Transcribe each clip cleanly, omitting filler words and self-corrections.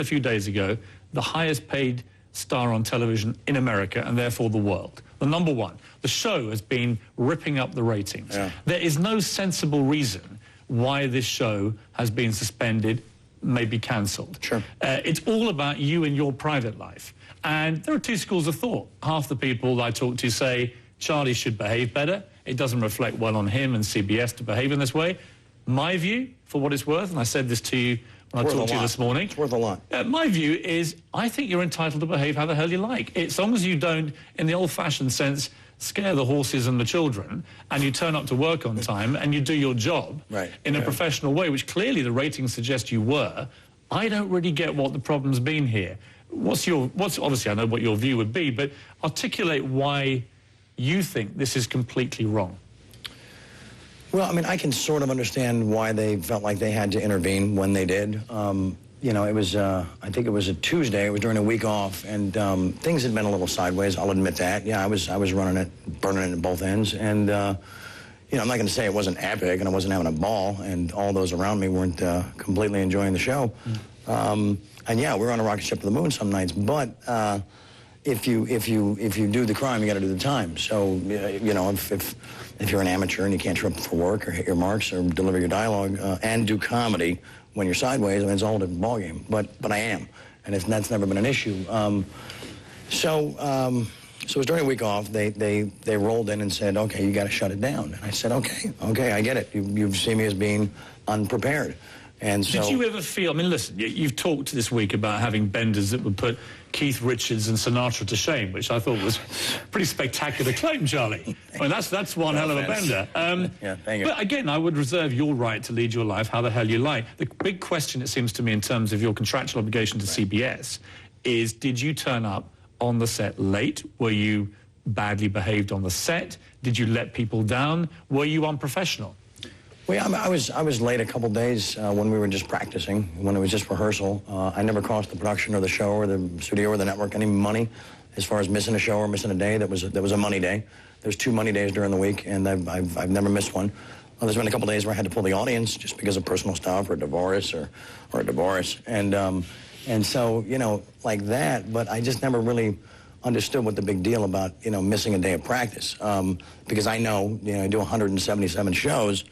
a few days ago, the highest paid star on television in America and therefore the world. The number one. The show has been ripping up the ratings. Yeah. There is no sensible reason why this show has been suspended, maybe cancelled. Sure. It's all about you and your private life. And there are two schools of thought. Half the people I talk to say Charlie should behave better. It doesn't reflect well on him and CBS to behave in this way. My view, for what it's worth, and I said this to you when I talked to you this morning. It's worth a lot. My view is I think you're entitled to behave how the hell you like. As long as you don't, in the old-fashioned sense, scare the horses and the children, and you turn up to work on time and you do your job in a professional way, which clearly the ratings suggest you were. I don't really get what the problem's been here. Obviously I know what your view would be, but articulate why you think this is completely wrong. Well, I mean, I can sort of understand why they felt like they had to intervene when they did. You know, it was, I think it was a Tuesday, it was during a week off, and things had been a little sideways, I'll admit that. Yeah, I was running it, burning it at both ends, and, you know, I'm not going to say it wasn't epic and I wasn't having a ball, and all those around me weren't completely enjoying the show. And yeah, we're on a rocket ship to the moon some nights, but if you do the crime, you got to do the time. So, you know, if you're an amateur and you can't show up for work or hit your marks or deliver your dialogue and do comedy when you're sideways, I mean, it's a whole different ballgame. But I am, and that's never been an issue. So it was during a week off. They rolled in and said, okay, you got to shut it down. And I said, okay, I get it. You've seen me as being unprepared. And so, did you ever feel, I mean, listen, you've talked this week about having benders that would put Keith Richards and Sinatra to shame, which I thought was pretty spectacular claim, Charlie. I mean, that's one hell of a bender. Yeah, thank you. But again, I would reserve your right to lead your life how the hell you like. The big question, it seems to me, in terms of your contractual obligation to CBS is, did you turn up on the set late? Were you badly behaved on the set? Did you let people down? Were you unprofessional? Well, yeah, I was late a couple days when we were just practicing, when it was just rehearsal. I never cost the production or the show or the studio or the network any money as far as missing a show or missing a day. That was a money day. There's 2 money days during the week, and I've never missed one. Well, there's been a couple days where I had to pull the audience just because of personal stuff or divorce or a divorce, and so, you know, like that. But I just never really understood what the big deal about, you know, missing a day of practice, because I know, you know, I do 177 shows.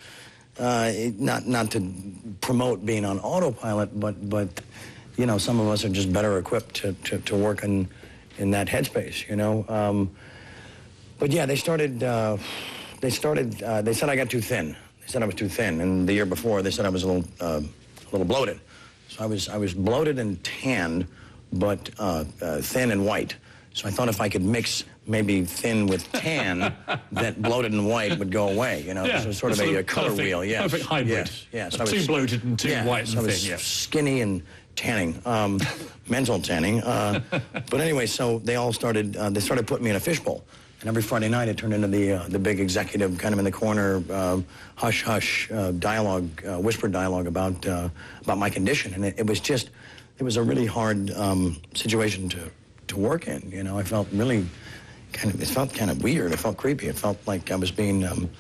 Not to promote being on autopilot, but you know, some of us are just better equipped to work in that headspace, you know. But yeah, they said I got too thin. They said I was too thin, and the year before they said I was a little bloated. So I was bloated and tanned, but thin and white. So I thought if I could mix maybe thin with tan, that bloated and white would go away. You know, yeah, this was sort of a color wheel. Yes, perfect hybrid. Yes. So too bloated and too white and so thin. I was skinny and tanning, mental tanning. But anyway, so they all started. They started putting me in a fishbowl, and every Friday night it turned into the big executive kind of in the corner, hush hush dialogue, whispered dialogue about my condition, and it was a really hard situation to work in. You know, I felt really it felt kind of weird. It felt creepy. It felt like I was being, I don't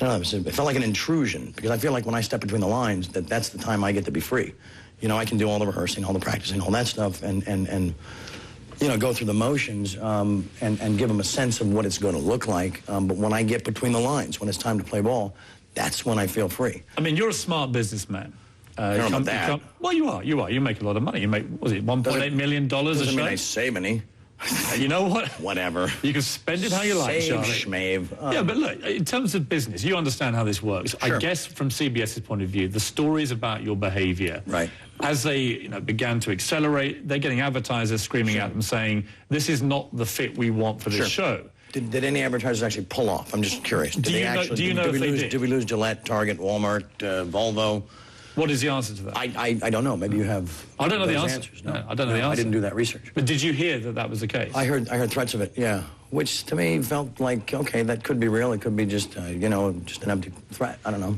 know, it felt like an intrusion, because I feel like when I step between the lines, that's the time I get to be free. You know, I can do all the rehearsing, all the practicing, all that stuff, and you know, go through the motions and give them a sense of what it's going to look like. But when I get between the lines, when it's time to play ball, that's when I feel free. I mean, you're a smart businessman. I don't know about that. Well, you are. You make a lot of money. You make, was it $1.8 million a show? Doesn't mean I save any. You know what? Whatever. You can spend it how you like, Charlie. Schmave. Yeah, but look, in terms of business, you understand how this works. Sure. I guess from CBS's point of view, the stories about your behavior, right, as they began to accelerate, they're getting advertisers screaming at them saying, this is not the fit we want for this show. Did any advertisers actually pull off? I'm just curious. Did we lose Gillette, Target, Walmart, Volvo? What is the answer to that? I don't know. Maybe you have. I don't know the answer. Answers. No, I don't know the answer. I didn't do that research. But did you hear that was the case? I heard threats of it. Yeah, which to me felt like, okay, that could be real. It could be just you know, just an empty threat. I don't know.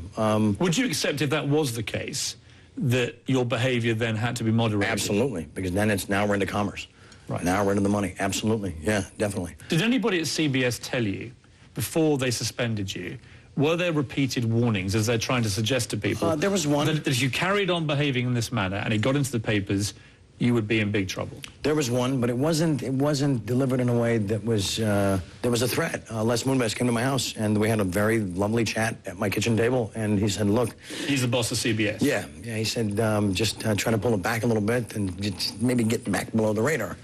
Would you accept, if that was the case, that your behavior then had to be moderated? Absolutely, because then now we're into commerce. Right. Now we're into the money. Absolutely. Yeah, definitely. Did anybody at CBS tell you before they suspended you? Were there repeated warnings, as they're trying to suggest to people? There was one. That if you carried on behaving in this manner and it got into the papers, you would be in big trouble. There was one, but it wasn't delivered in a way that was, there was a threat. Les Moonves came to my house, and we had a very lovely chat at my kitchen table, and he said, look. He's the boss of CBS. Yeah, he said, just try to pull it back a little bit and just maybe get back below the radar.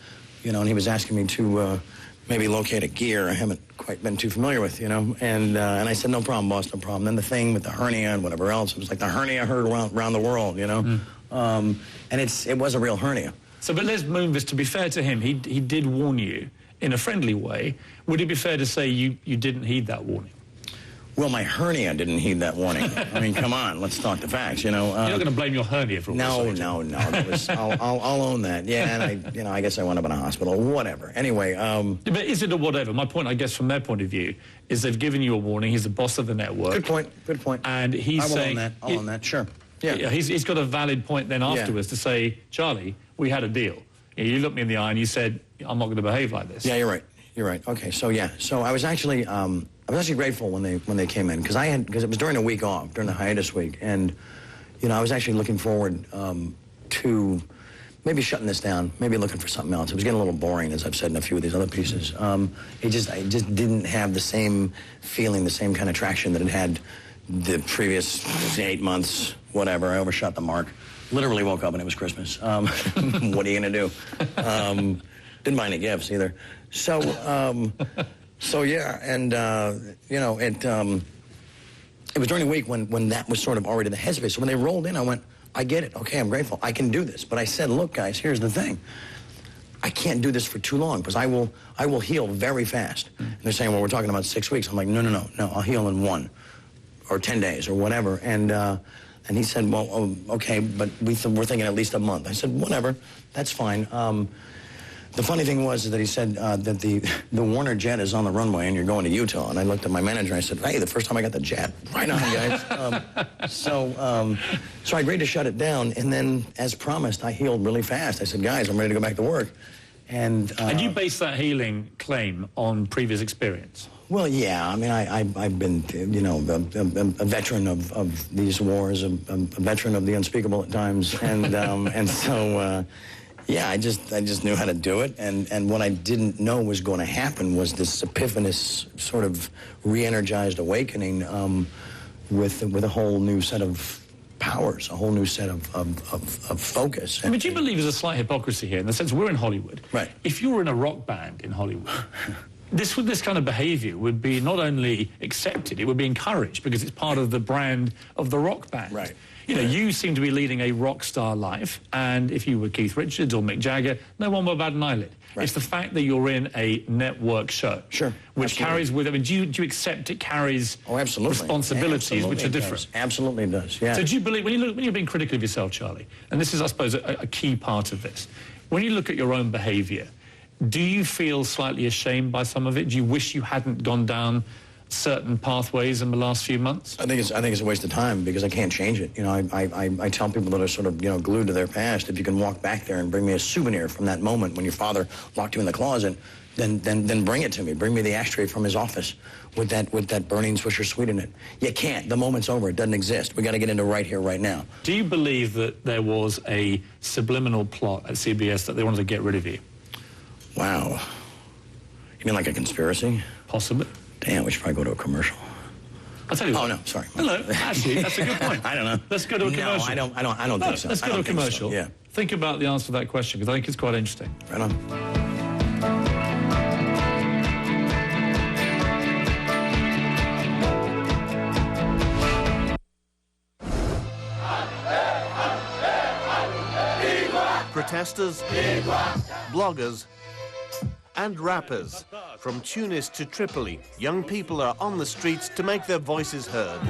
You know, and he was asking me to maybe locate a gear I haven't quite been too familiar with, you know. And I said, no problem, boss, no problem. Then the thing with the hernia and whatever else, it was like the hernia I heard around the world, you know. And it was a real hernia. So, but Les Moonves, to be fair to him, he did warn you in a friendly way. Would it be fair to say you didn't heed that warning? Well, my hernia didn't heed that warning. I mean, come on, let's talk the facts, you know. You're not going to blame your hernia for all this. No. That was, I'll own that. Yeah, and I guess I wound up in a hospital. Whatever. Anyway. But is it a whatever? My point, I guess, from their point of view, is they've given you a warning. He's the boss of the network. Good point. And he's saying... I'll own that, sure. Yeah, he's got a valid point then afterwards to say, Charlie, we had a deal. You looked me in the eye and you said, I'm not going to behave like this. Yeah, you're right. Okay, so yeah. So I was actually grateful when they came in, because it was during a week off, during the hiatus week, and you know, I was actually looking forward to maybe shutting this down, maybe looking for something else. It was getting a little boring, as I've said in a few of these other pieces. I just didn't have the same feeling, the same kind of traction that it had the previous 8 months, whatever. I overshot the mark. Literally woke up and it was Christmas. What are you gonna do? Didn't buy any gifts either. So, so yeah, and you know, it was during the week when that was sort of already the headspace. So when they rolled in, I went, I get it. Okay, I'm grateful. I can do this. But I said, look, guys, here's the thing. I can't do this for too long, because I will heal very fast. And they're saying, well, we're talking about 6 weeks. I'm like, no. I'll heal in 1 or 10 days or whatever. And he said, well, okay, but we're thinking at least a month. I said, whatever, that's fine. The funny thing was that he said that the Warner jet is on the runway and you're going to Utah. And I looked at my manager and I said, hey, the first time I got the jet, right on, guys. So I agreed to shut it down. And then, as promised, I healed really fast. I said, guys, I'm ready to go back to work. And you based that healing claim on previous experience? Well, yeah. I mean, I've been, you know, a veteran of these wars, a veteran of the unspeakable at times, and so, yeah, I just knew how to do it, and what I didn't know was going to happen was this epiphanous sort of re-energized awakening with a whole new set of powers, a whole new set of focus. But do you believe there's a slight hypocrisy here in the sense we're in Hollywood? Right. If you were in a rock band in Hollywood, this kind of behavior would be not only accepted, it would be encouraged because it's part of the brand of the rock band. Right. You know, you seem to be leading a rock star life, and if you were Keith Richards or Mick Jagger, no one would bat an eyelid. Right. It's the fact that you're in a network show. Sure. Which absolutely. Carries with it. I mean, do you accept it carries responsibilities which are different? Absolutely does, yeah. So do you believe, when you're being critical of yourself, Charlie, and this is, I suppose, a key part of this, when you look at your own behavior, do you feel slightly ashamed by some of it? Do you wish you hadn't gone down certain pathways in the last few months? I think it's a waste of time because I can't change it. You know, I tell people that are sort of, you know, glued to their past, if you can walk back there and bring me a souvenir from that moment when your father locked you in the closet, then bring it to me. Bring me the ashtray from his office with that burning Swisher Sweet in it. You can't. The moment's over. It doesn't exist. We got to get into right here, right now. Do you believe that there was a subliminal plot at CBS that they wanted to get rid of you? Wow. You mean like a conspiracy? Possibly. Damn, we should probably go to a commercial. I'll tell you what. Oh, no, sorry. Hello. Actually, that's a good point. I don't know. Let's go to a commercial. No, I don't think so. Let's go to a commercial. So, yeah. Think about the answer to that question, because I think it's quite interesting. Right on. Protesters, bloggers, and rappers. From Tunis to Tripoli, young people are on the streets to make their voices heard.